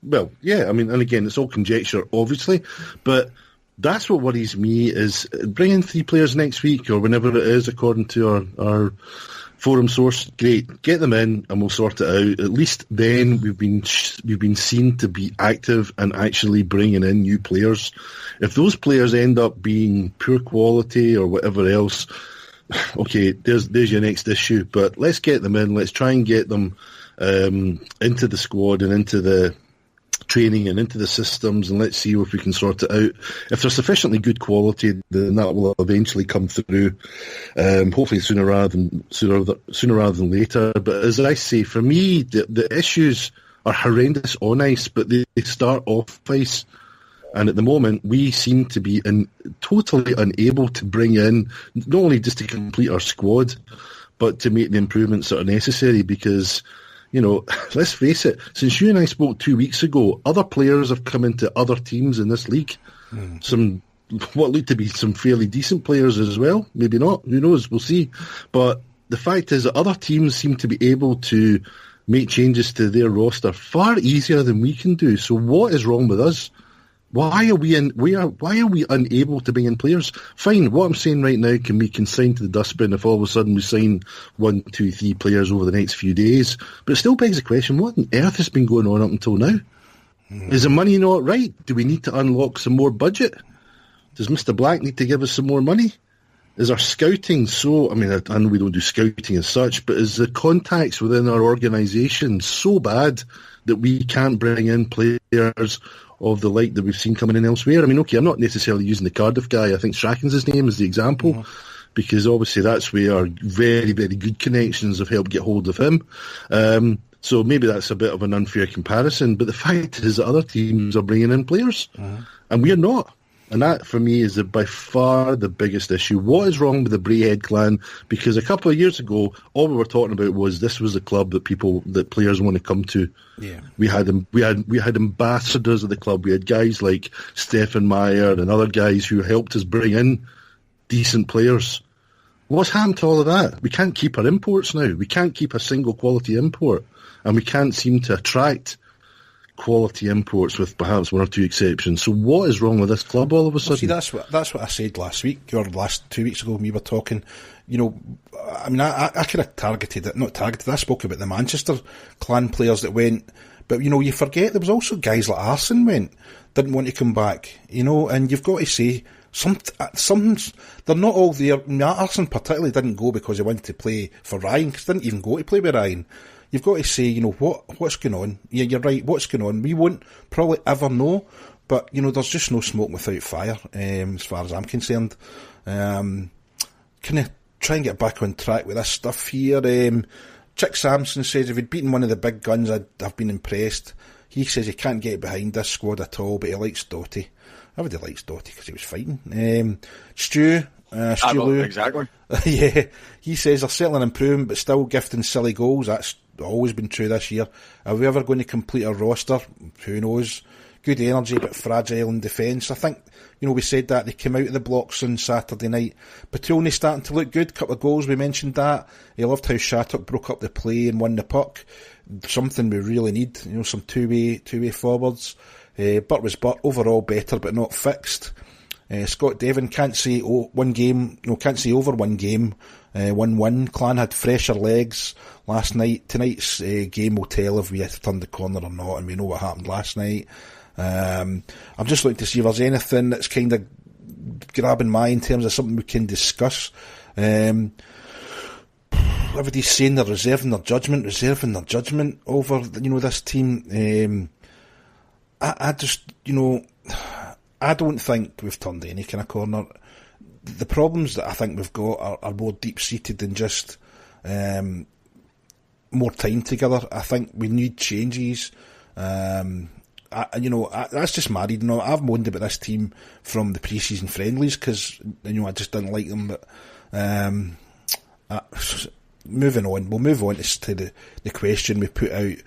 well, yeah, I mean, and again, it's all conjecture, obviously, but that's what worries me is bring in 3 players next week or whenever it is, according to our forum source. Great, get them in and we'll sort it out. At least then we've been seen to be active and actually bringing in new players. If those players end up being poor quality or whatever else, okay, there's your next issue. But let's get them in. Let's try and get them into the squad and into the training and into the systems, and let's see if we can sort it out. If they're sufficiently good quality, then that will eventually come through. Hopefully sooner rather than later. But as I say, for me, the issues are horrendous on ice, but they start off ice. And at the moment, we seem to be totally unable to bring in, not only just to complete our squad, but to make the improvements that are necessary. Because, you know, let's face it, since you and I spoke 2 weeks ago, other players have come into other teams in this league. Some, what look to be some fairly decent players as well. Maybe not. Who knows? We'll see. But the fact is that other teams seem to be able to make changes to their roster far easier than we can do. So what is wrong with us? Why are we unable to bring in players? Fine, what I'm saying right now can be consigned to the dustbin if all of a sudden we sign 1, 2, 3 players over the next few days. But it still begs the question, what on earth has been going on up until now? Is the money not right? Do we need to unlock some more budget? Does Mr. Black need to give us some more money? Is our scouting so... I mean, I know we don't do scouting as such, but is the contacts within our organisation so bad that we can't bring in players of the like that we've seen coming in elsewhere? I mean, okay, I'm not necessarily using the Cardiff guy. I think Strachan's his name is the example, because obviously that's where our very, very good connections have helped get hold of him. So maybe that's a bit of an unfair comparison, but the fact is that other teams are bringing in players, and we're not. And that, for me, is by far the biggest issue. What is wrong with the Brayhead clan? Because a couple of years ago, all we were talking about was this was a club that players want to come to. Yeah. We had ambassadors of the club. We had guys like Stefan Meyer and other guys who helped us bring in decent players. What's happened to all of that? We can't keep our imports now. We can't keep a single quality import, and we can't seem to attract quality imports with perhaps 1 or 2 exceptions. So what is wrong with this club all of a sudden? Well, see, that's what I said last week, or last 2 weeks ago when we were talking. You know, I mean, I could have I spoke about the Manchester clan players that went, but, you know, you forget there was also guys like Arsene didn't want to come back, you know, and you've got to say, some they're not all there. Arsene particularly didn't go because he wanted to play for Ryan, because he didn't even go to play with Ryan. You've got to say, you know, what's going on? Yeah, you're right, what's going on? We won't probably ever know, but, you know, there's just no smoke without fire, as far as I'm concerned. Kind of try and get back on track with this stuff here. Chick Sampson says, if he'd beaten one of the big guns, I'd have been impressed. He says he can't get behind this squad at all, but he likes Doughty. Everybody likes Doughty because he was fighting. Stu Lou. Exactly. Yeah, he says they're certainly an improvement, but still gifting silly goals. That's always been true this year. Are we ever going to complete our roster? Who knows? Good energy, but fragile in defence. I think, you know, we said that. They came out of the blocks on Saturday night. Batoni starting to look good. Couple of goals, we mentioned that. He loved how Shattuck broke up the play and won the puck. Something we really need, you know, some two-way forwards. Burt was overall better, but not fixed. Scott Devon can't say over one game. 1-1. Clan had fresher legs last night. Tonight's game will tell if we have turned the corner or not, and we know what happened last night. I'm just looking to see if there's anything that's kind of grabbing my in terms of something we can discuss. Everybody's saying they're reserving their judgment over, you know, this team. I just, you know, I don't think we've turned any kind of corner. The problems that I think we've got are more deep-seated than just more time together. I think we need changes. That's just married. You know, I've moaned about this team from the pre-season friendlies because, you know, I just didn't like them. But moving on, we'll move on to the question we put out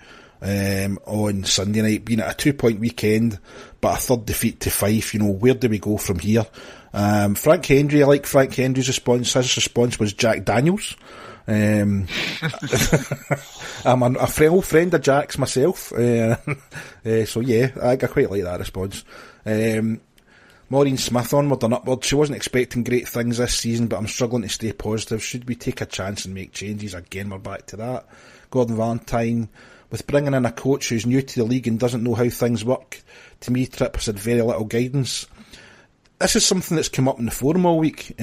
on Sunday night, being at a 2-point weekend, but a third defeat to Fife. You know, where do we go from here? Frank Hendry, I like Frank Hendry's response. His response was Jack Daniels. I'm a old friend of Jack's myself, so yeah, I quite like that response. Maureen Smith, onward and upward. She wasn't expecting great things this season, but I'm struggling to stay positive. Should we take a chance and make changes? Again, we're back to that. Gordon Valentine, with bringing in a coach who's new to the league and doesn't know how things work, to me, Tripp has had very little guidance. This is something that's come up in the forum all week.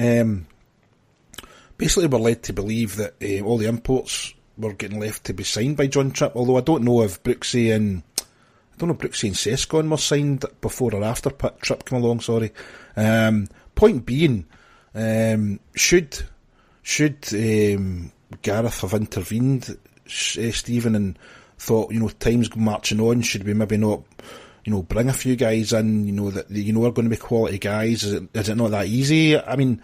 Basically, we're led to believe that all the imports were getting left to be signed by John Tripp, although I don't know if Brooksy and Sescon were signed before or after Tripp came along, sorry. Point being, should Gareth have intervened, Stephen, and thought, time's marching on, should we maybe not, bring a few guys in, that are going to be quality guys? Is it not that easy? I mean,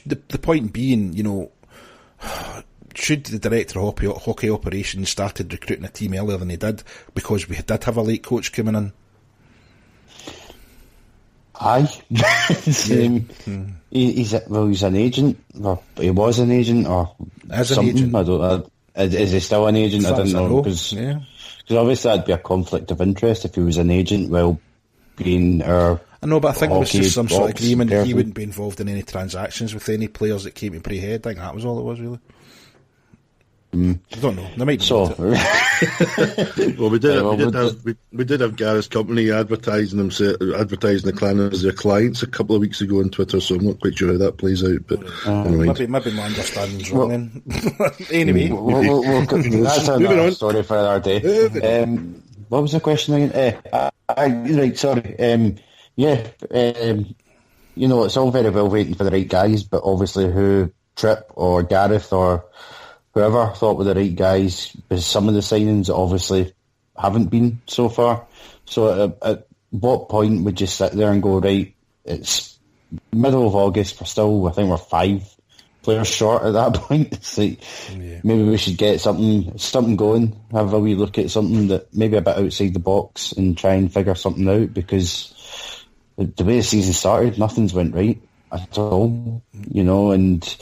the point being, should the director of hockey operations started recruiting a team earlier than he did, because we did have a late coach coming in? Aye. He's an agent, or he was an agent, or as something. An agent. I don't. Is he still an agent? I don't know, because obviously that'd be a conflict of interest if he was an agent while being our. I know, but I think there was just some sort of agreement that he person. wouldn't be involved in any transactions with any players that came to pre-head. I think that was all it was, really. I don't know. There might be well, we did have Gareth's company advertising the clan as their clients a couple of weeks ago on Twitter, so I'm not quite sure how that plays out. But maybe my understanding's wrong then. Anyway, that's another story for another day. What was the question again? Right, sorry. It's all very well waiting for the right guys, but obviously who Tripp or Gareth or whoever thought were the right guys, because some of the signings obviously haven't been so far. So at what point would you sit there and go, right, it's middle of August, I think we're 5 players short at that point. It's like, maybe we should get something going, have a wee look at something that maybe a bit outside the box and try and figure something out, because the way the season started, nothing's went right at all, and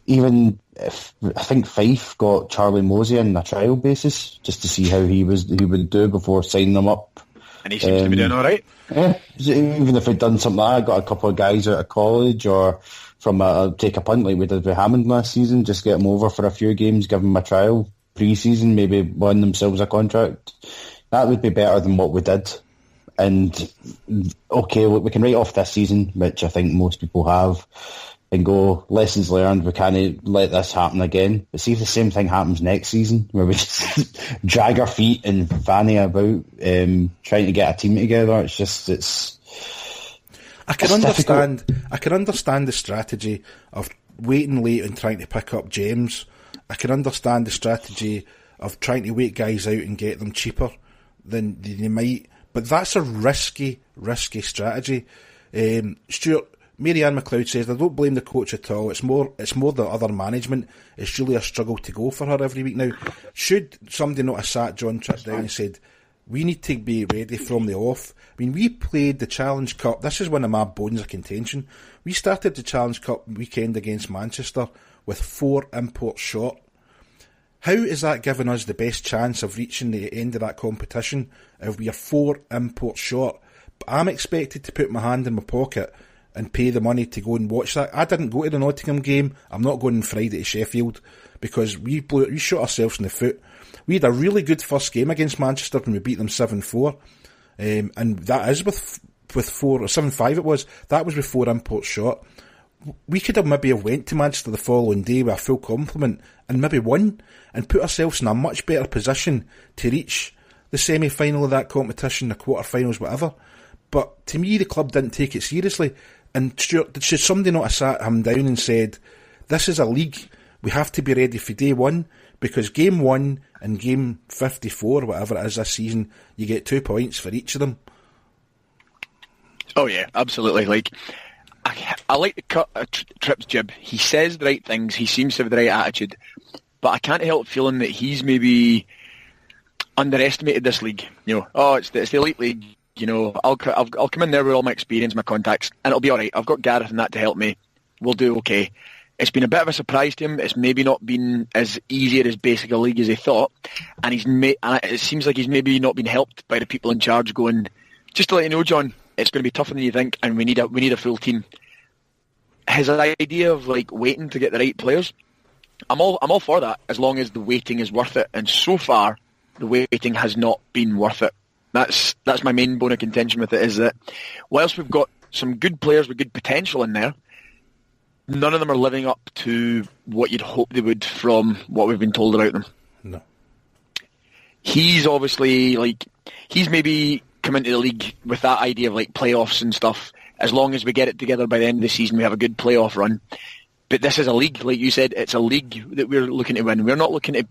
even if, I think Fife got Charlie Mosey on a trial basis just to see how he would do before signing him up. And he seems to be doing all right. Yeah, even if he'd done something like that, got a couple of guys out of college or from take a punt like we did with Hammond last season, just get him over for a few games, give him a trial pre-season, maybe win themselves a contract. That would be better than what we did. And okay, we can write off this season, which I think most people have, and go, lessons learned, we can't let this happen again. But see if the same thing happens next season, where we just drag our feet and fanny about trying to get a team together. I can understand the strategy of waiting late and trying to pick up gems. I can understand the strategy of trying to wait guys out and get them cheaper than they might. But that's a risky strategy. Stuart, Mary Ann McLeod says, I don't blame the coach at all. It's more the other management. It's really a struggle to go for her every week now. Should somebody not have sat John Tripp down and said, we need to be ready from the off? I mean, we played the Challenge Cup. This is one of my bones of contention. We started the Challenge Cup weekend against Manchester with 4 imports short. How is that giving us the best chance of reaching the end of that competition if we are 4 imports short? But I'm expected to put my hand in my pocket and pay the money to go and watch that. I didn't go to the Nottingham game. I'm not going on Friday to Sheffield because we shot ourselves in the foot. We had a really good first game against Manchester when we beat them 7-4. And that is with 4, or 7-5 it was. That was with 4 imports short. We could have maybe went to Manchester the following day with a full complement and maybe won and put ourselves in a much better position to reach the semi-final of that competition, the quarter-finals, whatever. But to me, the club didn't take it seriously. And Stuart, should somebody not have sat him down and said, this is a league, we have to be ready for day 1, because game 1 and game 54, whatever it is this season, you get 2 points for each of them. Oh yeah, absolutely. Like, I like the cut Tripp's jib. He says the right things. He seems to have the right attitude. But I can't help feeling that he's maybe underestimated this league. It's the elite league. I'll come in there with all my experience, my contacts, and it'll be all right. I've got Gareth and that to help me. We'll do okay. It's been a bit of a surprise to him. It's maybe not been as easy or as basic a league as he thought, and it seems like he's maybe not been helped by the people in charge going, just to let you know, John, it's going to be tougher than you think, and we need a full team. His idea of like waiting to get the right players, I'm all for that, as long as the waiting is worth it. And so far, the waiting has not been worth it. That's my main bone of contention with it, is that whilst we've got some good players with good potential in there, none of them are living up to what you'd hope they would from what we've been told about them. No. He's obviously, he's maybe come into the league with that idea of, playoffs and stuff. As long as we get it together by the end of the season, we have a good playoff run. But this is a league, like you said, it's a league that we're looking to win. We're not looking to...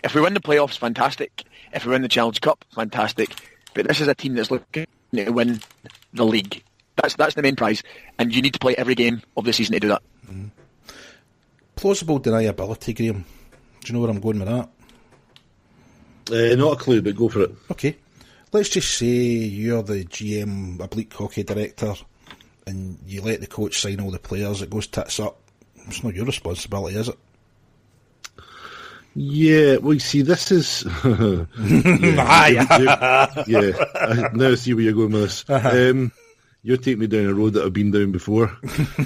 If we win the playoffs, fantastic. If we win the Challenge Cup, fantastic. But this is a team that's looking to win the league. That's the main prize, and you need to play every game of the season to do that. Mm. Plausible deniability, Graham. Do you know where I'm going with that? Not a clue, but go for it. Okay. Let's just say you're the GM, oblique hockey director, and you let the coach sign all the players. It goes tits up. It's not your responsibility, is it? Yeah, well, you see, this is... I now see where you're going with this. Uh-huh. You're taking me down a road that I've been down before.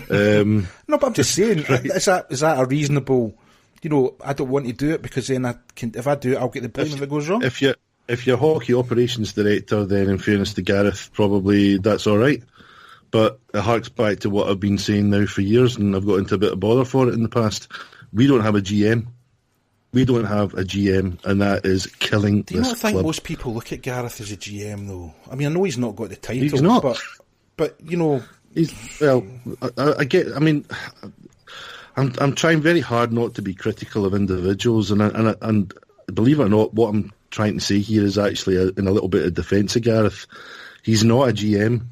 No, but I'm just saying, right. is that a reasonable... I don't want to do it because then if I do it, I'll get the blame if it goes wrong. If you're hockey operations director, then in fairness to Gareth, probably that's all right. But it harks back to what I've been saying now for years, and I've got into a bit of bother for it in the past. We don't have a GM. We don't have a GM, and that is killing this club. Do you not think most people look at Gareth as a GM, though? I mean, I know he's not got the title. He's not. But I get... I mean... I'm trying very hard not to be critical of individuals, and believe it or not, what I'm trying to say here is actually in a little bit of defence of Gareth. He's not a GM.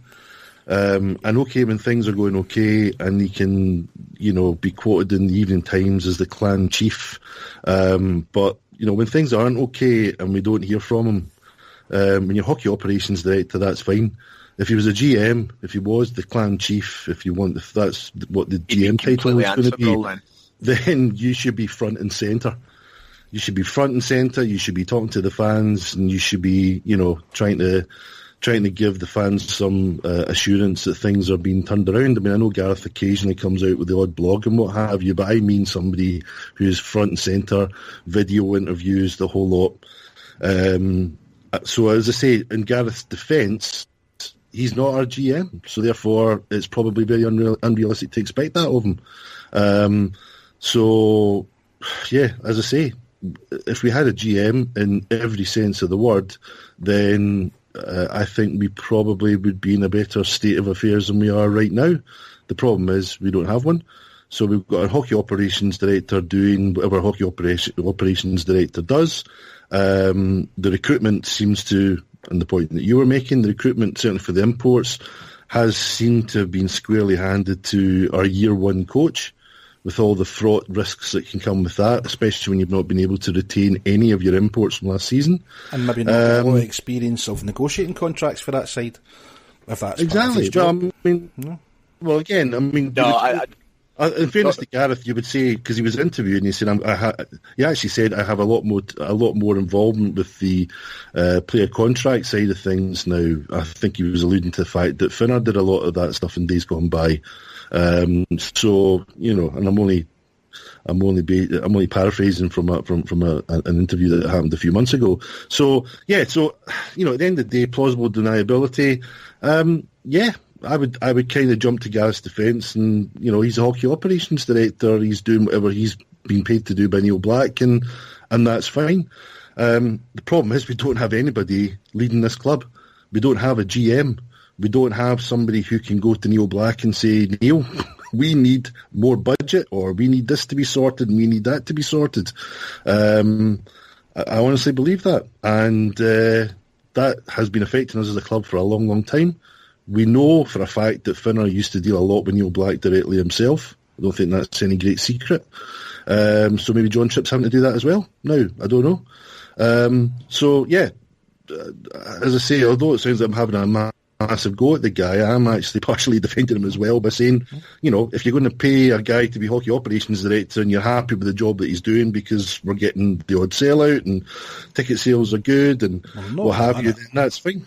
And okay, when things are going okay, and he can, be quoted in the Evening Times as the clan chief. But when things aren't okay and we don't hear from him, when you're hockey operations director, that's fine. If he was a GM, if he was the clan chief, if that's what the GM title is going to be, then you should be front and centre. You should be front and centre. You should be talking to the fans, and you should be, trying to give the fans some assurance that things are being turned around. I mean, I know Gareth occasionally comes out with the odd blog and what have you, but I mean somebody who's front and centre, video interviews, the whole lot. So as I say, in Gareth's defence, he's not our GM, so therefore it's probably very unrealistic to expect that of him. So, yeah, as I say, if we had a GM in every sense of the word, then I think we probably would be in a better state of affairs than we are right now. The problem is we don't have one. So we've got a hockey operations director doing whatever hockey operations director does. The recruitment seems to... And the point that you were making, the recruitment, certainly for the imports, has seemed to have been squarely handed to our year one coach, with all the fraught risks that can come with that, especially when you've not been able to retain any of your imports from last season. And maybe not a lot of experience of negotiating contracts for that side, if that's exactly. Well, again, I mean... No, in fairness to Gareth, you would say, because he was interviewed and he said, he actually said, I have a lot more involvement with the player contract side of things now. I think he was alluding to the fact that Finner did a lot of that stuff in days gone by. So, and I'm only paraphrasing from an interview that happened a few months ago. So, yeah, at the end of the day, plausible deniability, yeah. I would kind of jump to Gareth's defence, and he's a hockey operations director. He's doing whatever he's been paid to do by Neil Black, and that's fine. The problem is we don't have anybody leading this club. We don't have a GM. We don't have somebody who can go to Neil Black and say, Neil, we need more budget, or we need this to be sorted, and we need that to be sorted. I honestly believe that, and that has been affecting us as a club for a long, long time. We know for a fact that Finner used to deal a lot with Neil Black directly himself. I don't think that's any great secret. So maybe John Tripp's having to do that as well. No, I don't know. So, yeah, as I say, although it sounds like I'm having a massive go at the guy. I'm actually partially defending him as well by saying, if you're going to pay a guy to be hockey operations director and you're happy with the job that he's doing because we're getting the odd sellout and ticket sales are good and what have you, then that's fine.